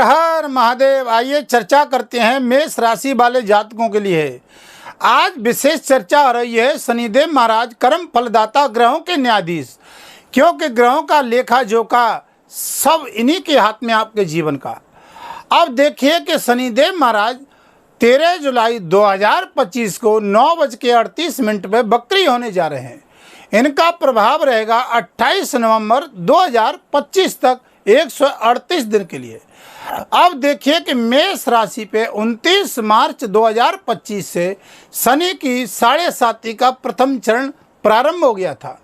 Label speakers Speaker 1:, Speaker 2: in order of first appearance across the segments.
Speaker 1: हर महादेव। आइए चर्चा करते हैं मेष राशि वाले जातकों के लिए। आज विशेष चर्चा हो रही है शनिदेव महाराज कर्म फलदाता, ग्रहों के न्यायाधीश, क्योंकि ग्रहों का लेखा जोखा सब इन्हीं के हाथ में आपके जीवन का। अब देखिए कि शनिदेव महाराज 13 जुलाई 2025 को 9:38 पर बकरी होने जा रहे हैं। इनका प्रभाव रहेगा 28 नवंबर 2025 तक 138 दिन के लिए। अब देखिए कि मेष राशि पे 29 मार्च 2025 से शनि की 7.5 का प्रथम चरण प्रारंभ हो गया था।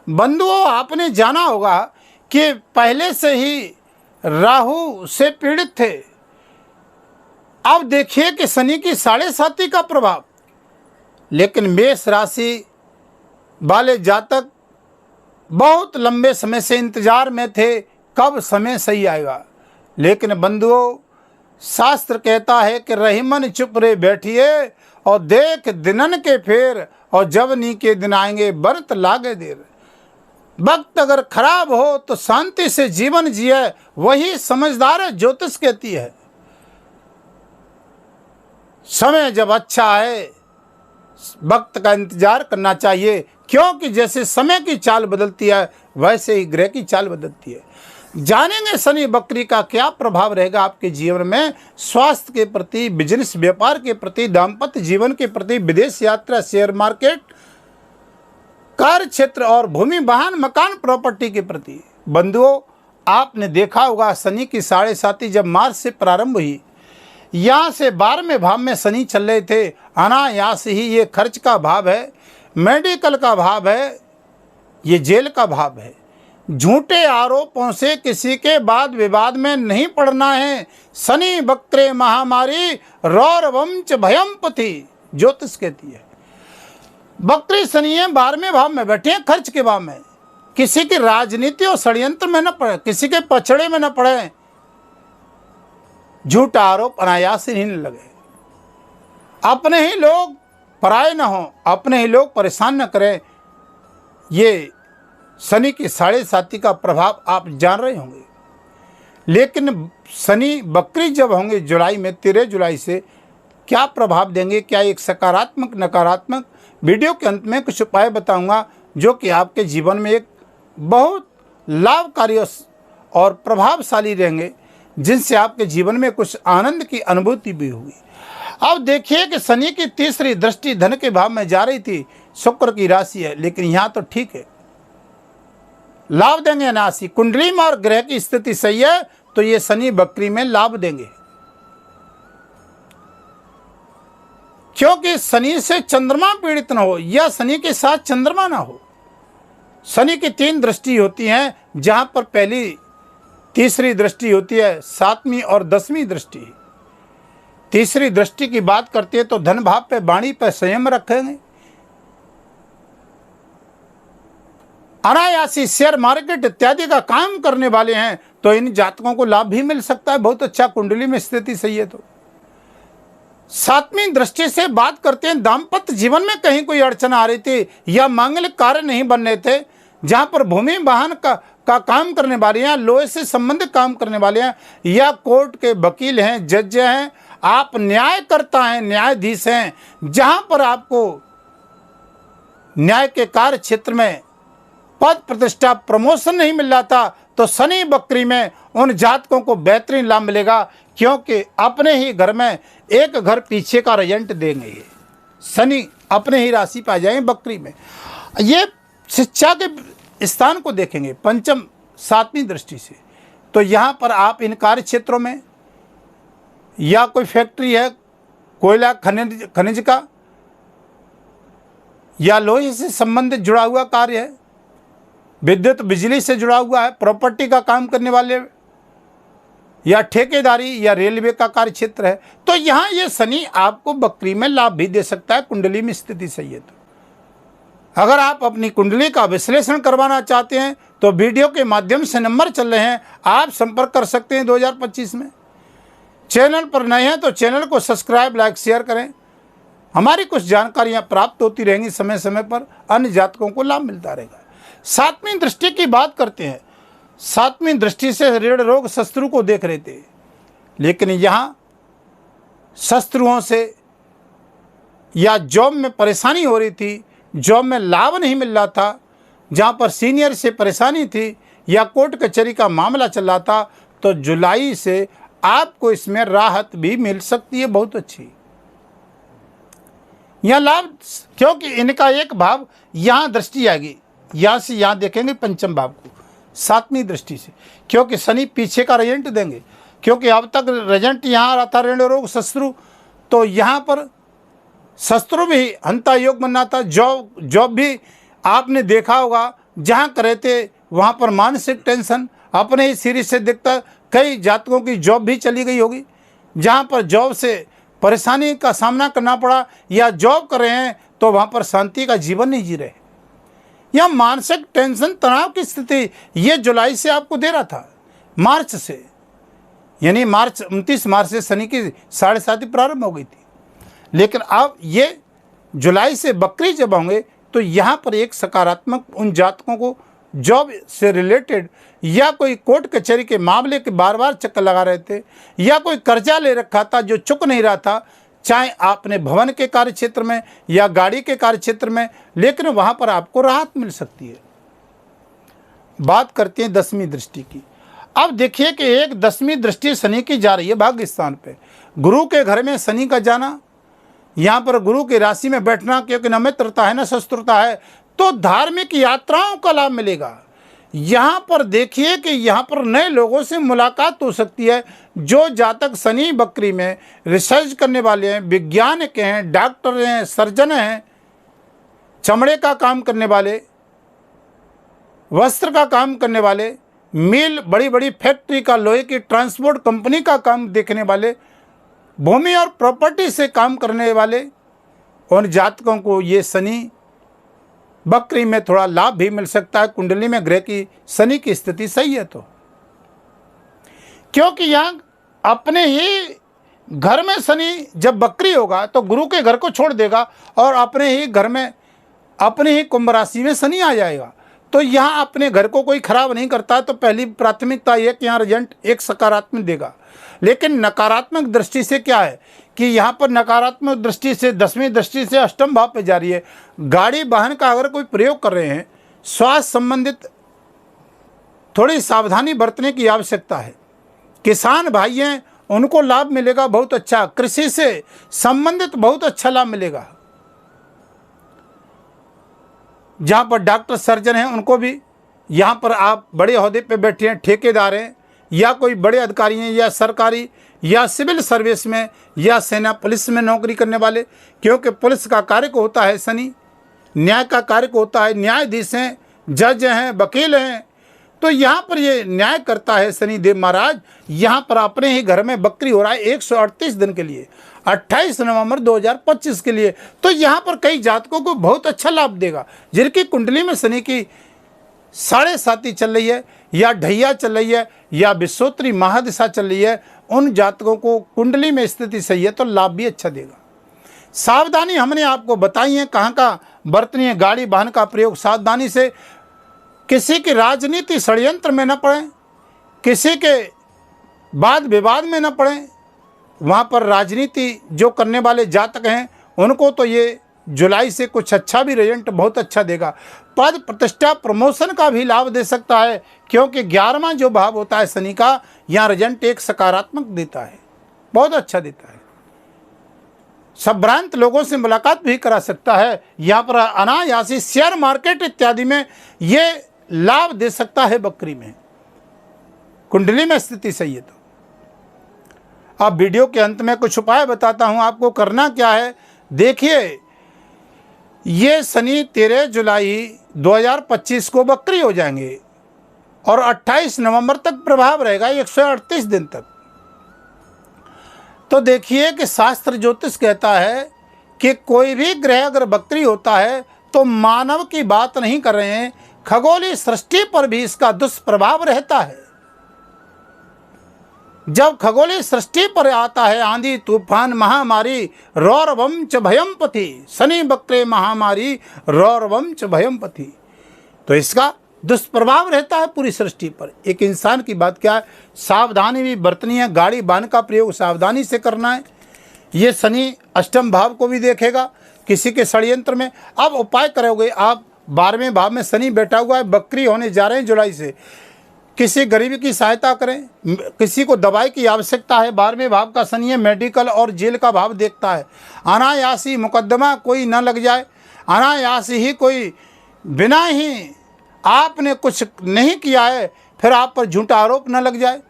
Speaker 1: बंधुओं, आपने जाना होगा कि पहले से ही राहु से पीड़ित थे। अब देखिए कि शनि की 7.5 का प्रभाव, लेकिन मेष राशि वाले जातक बहुत लंबे समय से इंतजार में थे कब समय सही आएगा। लेकिन बंधुओं, शास्त्र कहता है कि रहीमन चुप रे बैठिए और देख दिनन के फेर, और जब नी के दिन आएंगे बरत लागे देर। वक्त अगर खराब हो तो शांति से जीवन जिए, वही समझदार है, ज्योतिष कहती है। समय जब अच्छा है वक्त का इंतजार करना चाहिए, क्योंकि जैसे समय की चाल बदलती है वैसे ही ग्रह की चाल बदलती है। जानेंगे शनि बकरी का क्या प्रभाव रहेगा आपके जीवन में, स्वास्थ्य के प्रति, बिजनेस व्यापार के प्रति, दाम्पत्य जीवन के प्रति, विदेश यात्रा, शेयर मार्केट, कार्य क्षेत्र और भूमि वाहन मकान प्रॉपर्टी के प्रति। बंधुओं, आपने देखा होगा शनि की 7.5 जब मार्च से प्रारंभ हुई, यहाँ से 12वें भाव में शनि चल रहे थे। अनायास ही ये खर्च का भाव है, मेडिकल का भाव है, ये जेल का भाव है। झूठे आरोपों से किसी के बाद विवाद में नहीं पड़ना है। शनि वक्रे महामारी रौर वंच भयम पति, ज्योतिष कहती है। बकरी शनि है 12वें भाव में बैठे हैं, खर्च के भाव में। किसी की राजनीति और षड्यंत्र में न पड़े, किसी के पछड़े में न पड़े, झूठा आरोप अनायास ही नहीं लगे। अपने ही लोग पराये न हो, अपने ही लोग परेशान न करें। ये शनि की 7.5 का प्रभाव आप जान रहे होंगे। लेकिन शनि बकरी जब होंगे जुलाई में, 13 जुलाई से, क्या प्रभाव देंगे, क्या एक सकारात्मक नकारात्मक, वीडियो के अंत में कुछ उपाय बताऊंगा जो कि आपके जीवन में एक बहुत लाभकारी और प्रभावशाली रहेंगे, जिनसे आपके जीवन में कुछ आनंद की अनुभूति भी होगी। अब देखिए कि शनि की तीसरी दृष्टि धन के भाव में जा रही थी, शुक्र की राशि है, लेकिन यहाँ तो ठीक है, लाभ देंगे नासी। कुंडली में और ग्रह की स्थिति सही है तो ये शनि बकरी में लाभ देंगे, क्योंकि शनि से चंद्रमा पीड़ित न हो या शनि के साथ चंद्रमा ना हो। शनि की 3 दृष्टि होती हैं, जहां पर पहली तीसरी दृष्टि होती है, 7वीं और 10वीं दृष्टि। तीसरी दृष्टि की बात करते हैं तो धन भाव पे, वाणी पे संयम रखेंगे। अनायासी शेयर मार्केट इत्यादि का काम करने वाले हैं तो इन जातकों को लाभ भी मिल सकता है, बहुत अच्छा कुंडली में स्थिति सही है तो। 7वीं दृष्टि से बात करते हैं, दाम्पत्य जीवन में कहीं कोई अड़चन आ रही थी या मांगलिक कार्य नहीं बन रहे थे, जहां पर भूमि वाहन का काम करने वाले हैं, लोहे से संबंधित काम करने वाले हैं, या कोर्ट के वकील हैं, जज हैं, आप न्यायकर्ता हैं, न्यायाधीश हैं, जहां पर आपको न्याय के कार्य क्षेत्र में पद प्रतिष्ठा प्रमोशन नहीं मिल रहा था, तो शनि बकरी में उन जातकों को बेहतरीन लाभ मिलेगा, क्योंकि अपने ही घर में एक घर पीछे का रिजल्ट देंगे। ये शनि अपने ही राशि पे आ जाएंगे बकरी में। ये शिक्षा के स्थान को देखेंगे पंचम 7वीं दृष्टि से, तो यहाँ पर आप इन कार्य क्षेत्रों में, या कोई फैक्ट्री है, कोयला खनिज का या लोहे से संबंधित जुड़ा हुआ कार्य है, विद्युत बिजली से जुड़ा हुआ है, प्रॉपर्टी का काम करने वाले, या ठेकेदारी या रेलवे का कार्य क्षेत्र है, तो यहाँ ये शनि आपको बकरी में लाभ भी दे सकता है, कुंडली में स्थिति सही है तो। अगर आप अपनी कुंडली का विश्लेषण करवाना चाहते हैं तो वीडियो के माध्यम से नंबर चल रहे हैं, आप संपर्क कर सकते हैं 2025 में। चैनल पर नए हैं तो चैनल को सब्सक्राइब, लाइक, शेयर करें। हमारी कुछ जानकारियाँ प्राप्त होती रहेंगी समय समय पर, अन्य जातकों को लाभ मिलता रहेगा। 7वीं दृष्टि की बात करते हैं। 7वीं दृष्टि से ऋण रोग शत्रु को देख रहे थे, लेकिन यहाँ शत्रुओं से या जॉब में परेशानी हो रही थी, जॉब में लाभ नहीं मिल रहा था, जहाँ पर सीनियर से परेशानी थी या कोर्ट कचहरी का मामला चल रहा था, तो जुलाई से आपको इसमें राहत भी मिल सकती है, बहुत अच्छी। यहाँ लाभ, क्योंकि इनका एक भाव यहाँ दृष्टि आएगी, यहाँ से यहाँ देखेंगे पंचम भाव को 7वीं दृष्टि से, क्योंकि शनि पीछे का रेजेंट देंगे, क्योंकि अब तक रेजेंट यहाँ रहा था ऋण रोग शत्रु, तो यहाँ पर शत्रु भी हंता योग बनना था। जॉब भी आपने देखा होगा, जहाँ करे थे वहाँ पर मानसिक टेंशन अपने ही सीरीज से दिखता, कई जातकों की जॉब भी चली गई होगी, जहाँ पर जॉब से परेशानी का सामना करना पड़ा, या जॉब कर रहे हैं तो वहाँ पर शांति का जीवन नहीं जी रहे, या मानसिक टेंशन तनाव की स्थिति ये जुलाई से आपको दे रहा था, मार्च से, यानी 29 मार्च से शनि की 7.5 प्रारंभ हो गई थी। लेकिन अब ये जुलाई से बकरी जब होंगे तो यहाँ पर एक सकारात्मक उन जातकों को जॉब से रिलेटेड, या कोई कोर्ट कचहरी के मामले के बार बार चक्कर लगा रहे थे, या कोई कर्जा ले रखा था जो चुक नहीं रहा था, चाहे आपने भवन के कार्य क्षेत्र में या गाड़ी के कार्य क्षेत्र में, लेकिन वहाँ पर आपको राहत मिल सकती है। बात करते हैं 10वीं दृष्टि की। अब देखिए कि एक 10वीं दृष्टि शनि की जा रही है भाग्य स्थान पे, गुरु के घर में शनि का जाना, यहाँ पर गुरु की राशि में बैठना, क्योंकि न मित्रता है न शत्रुता है, तो धार्मिक यात्राओं का लाभ मिलेगा। यहाँ पर देखिए कि यहाँ पर नए लोगों से मुलाकात हो सकती है। जो जातक शनि बकरी में रिसर्च करने वाले हैं, वैज्ञानिक हैं, डॉक्टर हैं, सर्जन हैं, चमड़े का काम करने वाले, वस्त्र का काम करने वाले, मिल, बड़ी बड़ी फैक्ट्री का, लोहे की ट्रांसपोर्ट कंपनी का काम देखने वाले, भूमि और प्रॉपर्टी से काम करने वाले, उन जातकों को ये शनि बकरी में थोड़ा लाभ भी मिल सकता है। कुंडली में ग्रह की शनि की स्थिति सही है तो, क्योंकि यहाँ अपने ही घर में शनि जब बकरी होगा तो गुरु के घर को छोड़ देगा और अपने ही घर में, अपने ही कुंभ राशि में शनि आ जाएगा। तो यहाँ अपने घर को कोई खराब नहीं करता, तो पहली प्राथमिकता यह कि यहाँ रिजल्ट एक सकारात्मक देगा। लेकिन नकारात्मक दृष्टि से क्या है कि यहाँ पर नकारात्मक दृष्टि से 10वीं दृष्टि से अष्टम भाव पे जा रही है। गाड़ी वाहन का अगर कोई प्रयोग कर रहे हैं, स्वास्थ्य संबंधित थोड़ी सावधानी बरतने की आवश्यकता है। किसान भाई हैं, उनको लाभ मिलेगा बहुत अच्छा, कृषि से संबंधित बहुत अच्छा लाभ मिलेगा। जहाँ पर डॉक्टर सर्जन हैं उनको भी, यहाँ पर आप बड़े ओहदे पे बैठे हैं, ठेकेदार हैं या कोई बड़े अधिकारी हैं, या सरकारी या सिविल सर्विस में या सेना पुलिस में नौकरी करने वाले, क्योंकि पुलिस का कार्य को होता है शनि, न्याय का कार्य को होता है, न्यायाधीश हैं, जज हैं, वकील हैं, तो यहाँ पर ये न्याय करता है शनिदेव महाराज। यहाँ पर अपने ही घर में बकरी हो रहा है 138 दिन के लिए, 28 नवंबर 2025 के लिए। तो यहाँ पर कई जातकों को बहुत अच्छा लाभ देगा, जिनकी कुंडली में शनि की 7.5 चल रही है, या ढैया चल रही है, या विश्वोत्तरी महादिशा चल रही है। उन जातकों को कुंडली में स्थिति सही है तो लाभ भी अच्छा देगा। सावधानी हमने आपको बताई है कहाँ का बरतनी है। गाड़ी वाहन का प्रयोग सावधानी से, किसी की राजनीति षड्यंत्र में न पड़े, किसी के वाद विवाद में न पड़े। वहाँ पर राजनीति जो करने वाले जातक हैं उनको तो ये जुलाई से कुछ अच्छा भी रिजल्ट बहुत अच्छा देगा। पद प्रतिष्ठा प्रमोशन का भी लाभ दे सकता है, क्योंकि 11वां जो भाव होता है शनि का, यहाँ रिजल्ट एक सकारात्मक देता है, बहुत अच्छा देता है। संभ्रांत लोगों से मुलाकात भी करा सकता है। यहाँ पर अनायासी शेयर मार्केट इत्यादि में ये लाभ दे सकता है बकरी में, कुंडली में स्थिति सही है तो। अब वीडियो के अंत में कुछ उपाय बताता हूँ आपको करना क्या है। देखिए, ये शनि 13 जुलाई 2025 को बकरी हो जाएंगे और 28 नवंबर तक प्रभाव रहेगा, 138 दिन तक। तो देखिए कि शास्त्र ज्योतिष कहता है कि कोई भी ग्रह अगर बकरी होता है तो मानव की बात नहीं कर रहे हैं, खगोलीय सृष्टि पर भी इसका दुष्प्रभाव रहता है। जब खगोलीय सृष्टि पर आता है आंधी तूफान महामारी, रौरवम च भयम पथि, शनि बक्रे महामारी रौरवम च भयम पथि, तो इसका दुष्प्रभाव रहता है पूरी सृष्टि पर। एक इंसान की बात क्या है, सावधानी भी बरतनी है, गाड़ी बांध का प्रयोग सावधानी से करना है। ये शनि अष्टम भाव को भी देखेगा किसी के षड्यंत्र में। अब उपाय करोगे आप, 12वें भाव में शनि बैठा हुआ है, बकरी होने जा रहे हैं जुलाई से, किसी गरीब की सहायता करें, किसी को दवाई की आवश्यकता है। 12वें भाव का शनि है, मेडिकल और जेल का भाव देखता है। अनायास ही मुकदमा कोई न लग जाए, अनायास ही कोई बिना ही आपने कुछ नहीं किया है फिर आप पर झूठा आरोप न लग जाए।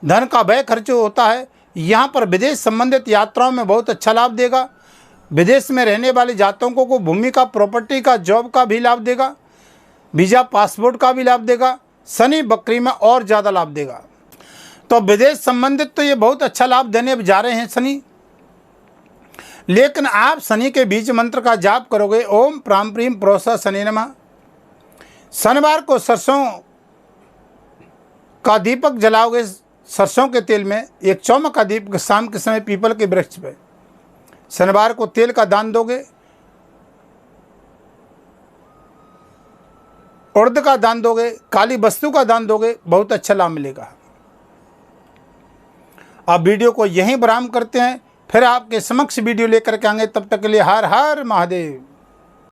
Speaker 1: धन का व्यय खर्च होता है। यहाँ पर विदेश संबंधित यात्राओं में बहुत अच्छा लाभ देगा। विदेश में रहने वाले जातकों को भूमि का, प्रॉपर्टी का, जॉब का भी लाभ देगा, वीज़ा पासपोर्ट का भी लाभ देगा। शनि बकरी में और ज़्यादा लाभ देगा। तो विदेश संबंधित तो ये बहुत अच्छा लाभ देने जा रहे हैं शनि। लेकिन आप शनि के बीज मंत्र का जाप करोगे, ओम प्राम प्रीम प्रोसा शनि नमः। शनिवार को सरसों का दीपक जलाओगे, सरसों के तेल में एक चौमुख का दीपक शाम के समय पीपल के वृक्ष पे। शनिवार को तेल का दान दोगे, उड़द का दान दोगे, काली वस्तु का दान दोगे, बहुत अच्छा लाभ मिलेगा। अब वीडियो को यहीं विराम करते हैं, फिर आपके समक्ष वीडियो लेकर के आएंगे। तब तक के लिए हर हर महादेव।